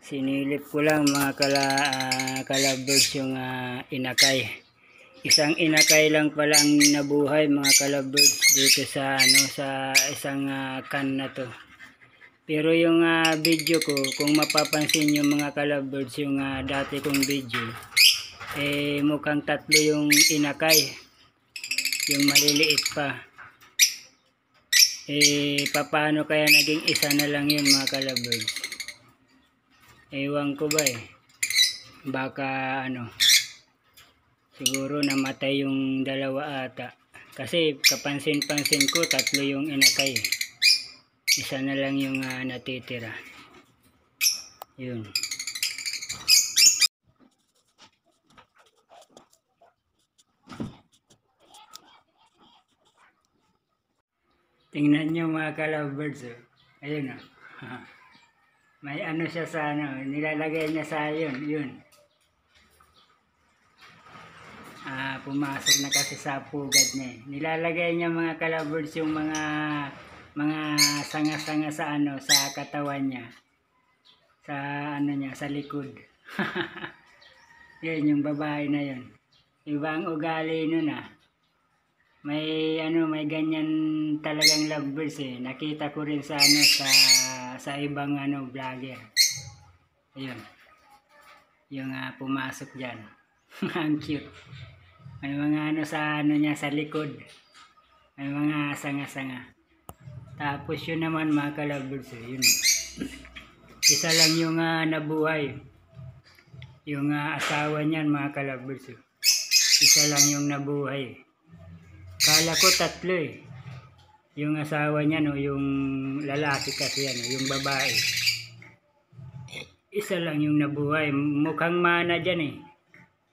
Sinilip ko lang mga kalabirds yung inakay. Isang inakay lang pala ang nabuhay mga kalabirds dito sa sa isang can na to. Pero yung video ko, kung mapapansin yung mga kalabirds, yung dati kong video, mukhang tatlo yung inakay, yung maliliit pa. Paano kaya naging isa na lang yun mga kalabirds? Ewan ko ba baka siguro namatay yung dalawa ata, kasi kapansin-pansin ko tatlo yung inakay, isa na lang yung natitira. Yun. Tingnan nyo mga kalabirds, ayun may siya sa nilalagay niya sa yun. Pumasok na kasi sa pugad niya. Nilalagay niya mga kalabirds yung mga sanga-sanga sa sa katawan niya. Sa niya, sa likod. Yun yung babae na yun. Ibang ugali nun May may ganyan talagang lovebirds Nakita ko rin sa sa ibang vlogger. Ayun. Yung pumasok diyan. Ang cute. May mga sa niya sa likod. May mga sanga-sanga. Tapos yun naman mga kalabirds yun. Isa lang yung nabuhay. Yung asawa niyan mga kalabirds Isa lang yung nabuhay. Kala ko tatlo Yung asawa niya yung lalaki kasi yung babae. Isa lang yung nabuhay. Mukhang mana dyan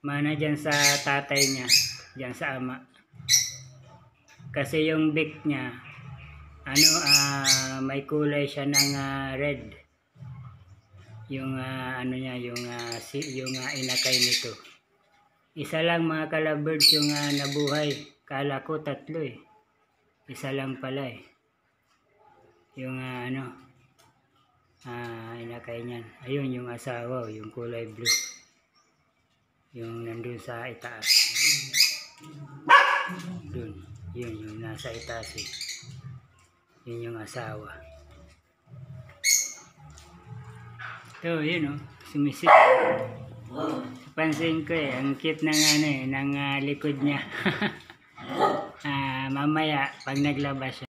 Mana dyan sa tatay niya, dyan sa ama. Kasi yung beak niya, may kulay siya ng red. Yung niya, yung inakay nito. Isa lang mga kalabirds yung nabuhay. Kala ko tatlo Isa lang pala yung inakay niyan. Ayun yung asawa, yung kulay blue. Yung nandun sa itaas. Dun. Yun yung nasa itaas Yun yung asawa. Ito, yun sumisit. Pansin ko ang cute ng ng likod niya. Mamaya pag naglabas siya.